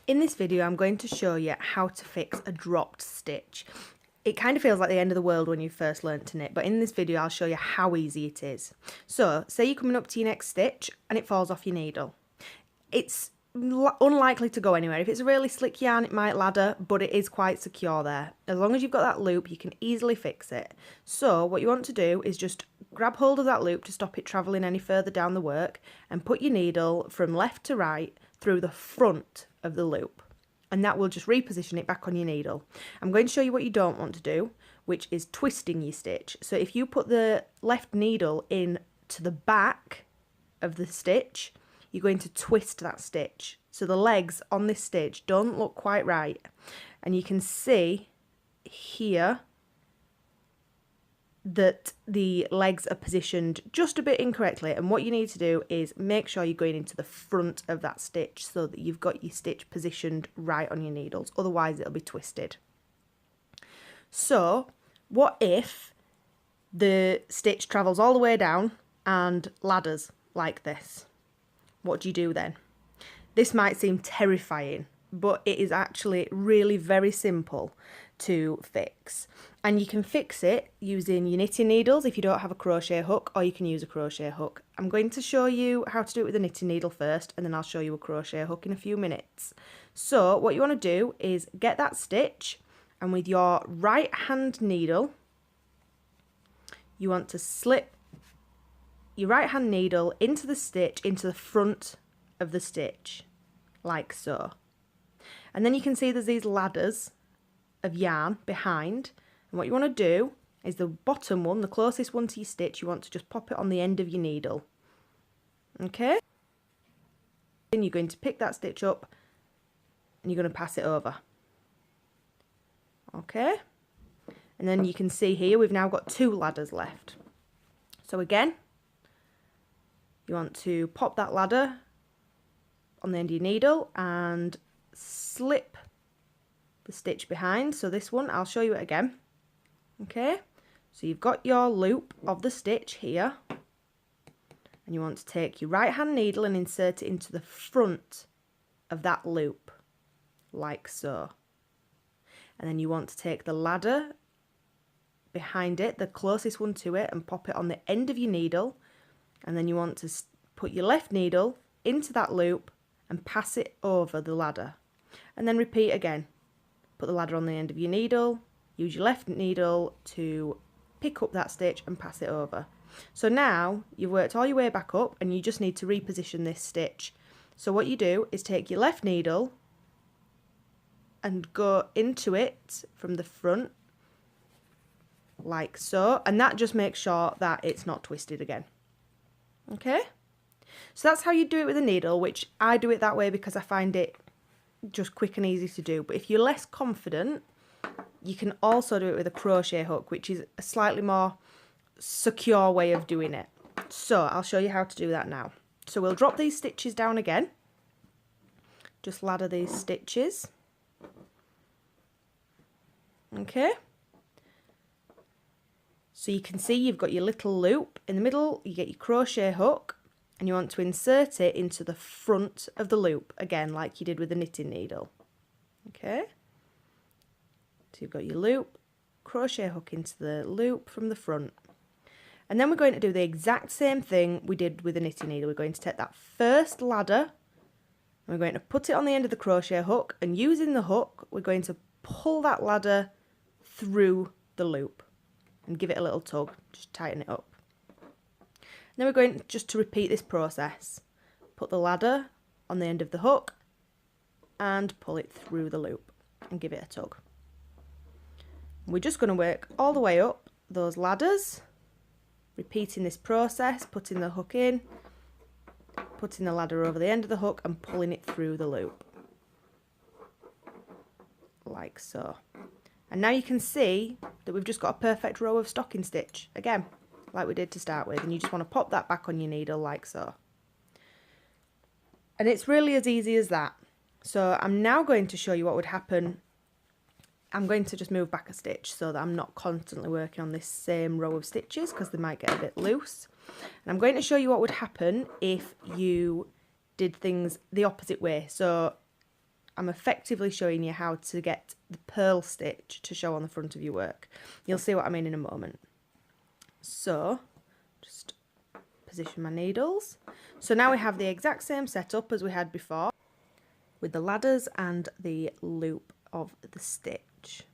In this video, I'm going to show you how to fix a dropped stitch. It kind of feels like the end of the world when you first learnt to knit, but in this video, I'll show you how easy it is. So, say you're coming up to your next stitch and it falls off your needle. It's unlikely to go anywhere. If it's a really slick yarn, it might ladder, but it is quite secure there. As long as you've got that loop, you can easily fix it. So, what you want to do is just grab hold of that loop to stop it travelling any further down the work and put your needle from left to right through the front of the loop, and that will just reposition it back on your needle. I'm going to show you what you don't want to do, which is twisting your stitch. So if you put the left needle in to the back of the stitch, you're going to twist that stitch. So the legs on this stitch don't look quite right, and you can see here that the legs are positioned just a bit incorrectly, and what you need to do is make sure you're going into the front of that stitch so that you've got your stitch positioned right on your needles, otherwise it'll be twisted. So what if the stitch travels all the way down and ladders like this? What do you do then? This might seem terrifying, but it is actually really very simple to fix, and you can fix it using your knitting needles if you don't have a crochet hook, or you can use a crochet hook. I'm going to show you how to do it with a knitting needle first, and then I'll show you a crochet hook in a few minutes. So what you want to do is get that stitch, and with your right hand needle you want to slip your right hand needle into the stitch, into the front of the stitch, like so. And then you can see there's these ladders of yarn behind, and what you want to do is the bottom one, the closest one to your stitch, you want to just pop it on the end of your needle. Okay, then you're going to pick that stitch up and you're going to pass it over. Okay, and then you can see here we've now got two ladders left. So again, you want to pop that ladder on the end of your needle and slip the stitch behind. So this one, I'll show you it again. Okay, so you've got your loop of the stitch here, and you want to take your right hand needle and insert it into the front of that loop, like so. And then you want to take the ladder behind it, the closest one to it, and pop it on the end of your needle, and then you want to put your left needle into that loop and pass it over the ladder, and then repeat again. Put the ladder on the end of your needle, use your left needle to pick up that stitch and pass it over. So now you've worked all your way back up and you just need to reposition this stitch. So what you do is take your left needle and go into it from the front, like so, and that just makes sure that it's not twisted again. Okay, so that's how you do it with a needle, which I do it that way because I find it just quick and easy to do. But if you're less confident, you can also do it with a crochet hook, which is a slightly more secure way of doing it. So I'll show you how to do that now. So we'll drop these stitches down again, just ladder these stitches. Okay, so you can see you've got your little loop in the middle, you get your crochet hook, and you want to insert it into the front of the loop, again like you did with the knitting needle. Okay, so you've got your loop, crochet hook into the loop from the front, and then we're going to do the exact same thing we did with the knitting needle. We're going to take that first ladder, and we're going to put it on the end of the crochet hook, and using the hook we're going to pull that ladder through the loop and give it a little tug, just tighten it up. Then we're going just to repeat this process. Put the ladder on the end of the hook and pull it through the loop and give it a tug. We're just going to work all the way up those ladders, repeating this process, putting the hook in, putting the ladder over the end of the hook and pulling it through the loop, like so. And now you can see that we've just got a perfect row of stocking stitch, again, like we did to start with, and you just want to pop that back on your needle like so. And it's really as easy as that. So I'm now going to show you what would happen. I'm going to just move back a stitch so that I'm not constantly working on this same row of stitches because they might get a bit loose. And I'm going to show you what would happen if you did things the opposite way. So I'm effectively showing you how to get the purl stitch to show on the front of your work. You'll see what I mean in a moment. So just position my needles. So now we have the exact same setup as we had before, with the ladders and the loop of the stitch.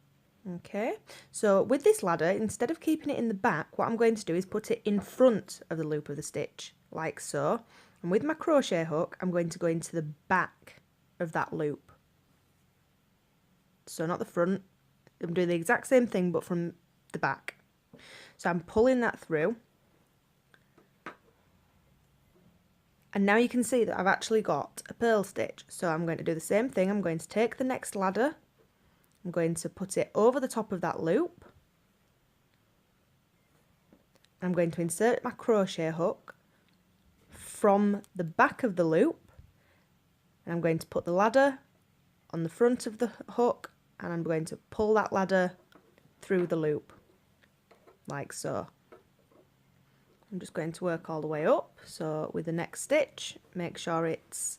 Okay, so with this ladder, instead of keeping it in the back, what I'm going to do is put it in front of the loop of the stitch, like so. And with my crochet hook, I'm going to go into the back of that loop. So not the front, I'm doing the exact same thing but from the back. So I'm pulling that through. And now you can see that I've actually got a purl stitch. So I'm going to do the same thing. I'm going to take the next ladder. I'm going to put it over the top of that loop. I'm going to insert my crochet hook from the back of the loop. And I'm going to put the ladder on the front of the hook, and I'm going to pull that ladder through the loop, like so. I'm just going to work all the way up. So with the next stitch, make sure it's,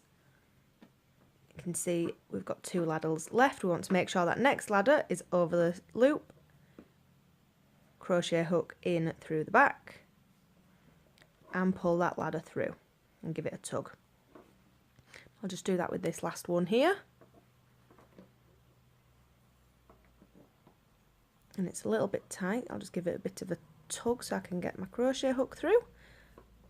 you can see we've got 2 ladders left. We want to make sure that next ladder is over the loop. Crochet hook in through the back and pull that ladder through and give it a tug. I'll just do that with this last one here. And it's a little bit tight. I'll just give it a bit of a tug so I can get my crochet hook through.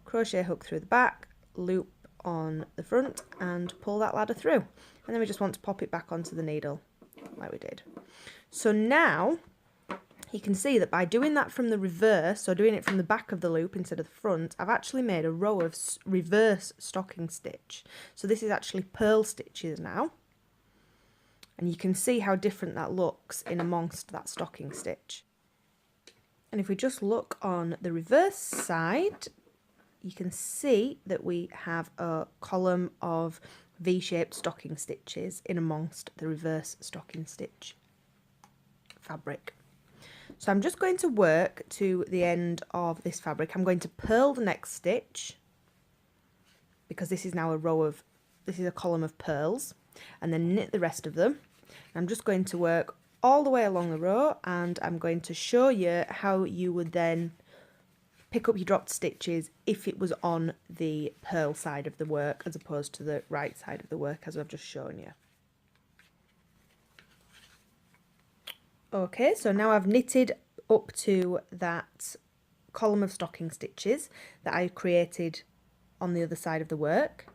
Crochet hook through the back, loop on the front and pull that ladder through. And then we just want to pop it back onto the needle like we did. So now you can see that by doing that from the reverse, so doing it from the back of the loop instead of the front, I've actually made a row of reverse stocking stitch. So this is actually purl stitches now. And you can see how different that looks in amongst that stocking stitch. And if we just look on the reverse side, you can see that we have a column of V-shaped stocking stitches in amongst the reverse stocking stitch fabric. So I'm just going to work to the end of this fabric. I'm going to purl the next stitch because this is now a row of, this is a column of purls, and then knit the rest of them. I'm just going to work all the way along the row, and I'm going to show you how you would then pick up your dropped stitches if it was on the purl side of the work as opposed to the right side of the work as I've just shown you. Okay, so now I've knitted up to that column of stocking stitches that I created on the other side of the work,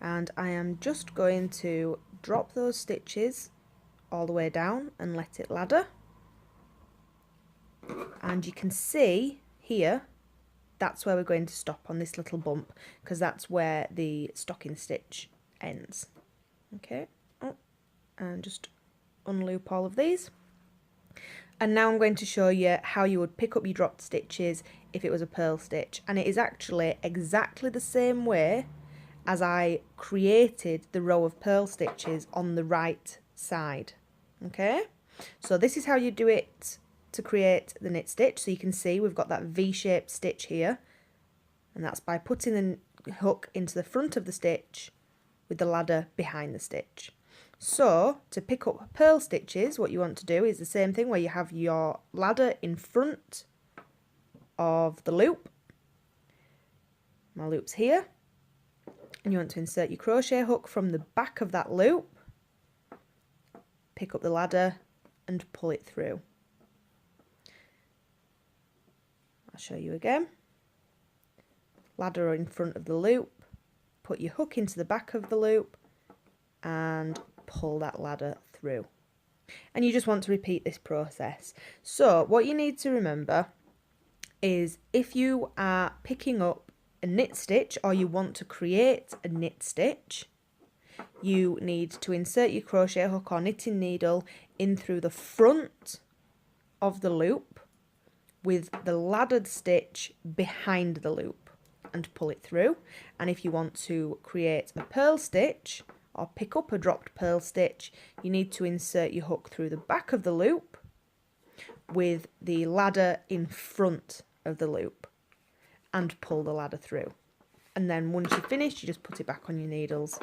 and I am just going to drop those stitches all the way down and let it ladder. And you can see here that's where we're going to stop on this little bump, because that's where the stocking stitch ends. Okay, and just unloop all of these. And now I'm going to show you how you would pick up your dropped stitches if it was a purl stitch, and it is actually exactly the same way as I created the row of purl stitches on the right side. Okay, so this is how you do it to create the knit stitch. So you can see we've got that V-shaped stitch here, and that's by putting the hook into the front of the stitch with the ladder behind the stitch. So to pick up purl stitches, what you want to do is the same thing, where you have your ladder in front of the loop. My loop's here, and you want to insert your crochet hook from the back of that loop, pick up the ladder and pull it through. I'll show you again. Ladder in front of the loop, put your hook into the back of the loop and pull that ladder through. And you just want to repeat this process. So what you need to remember is, if you are picking up a knit stitch or you want to create a knit stitch, you need to insert your crochet hook or knitting needle in through the front of the loop with the laddered stitch behind the loop and pull it through. And if you want to create a purl stitch or pick up a dropped purl stitch, you need to insert your hook through the back of the loop with the ladder in front of the loop and pull the ladder through. And then once you've finished, you just put it back on your needles,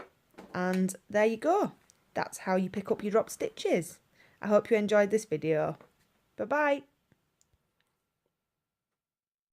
and there you go. that's how you pick up your drop stitches. I hope you enjoyed this video. Bye bye.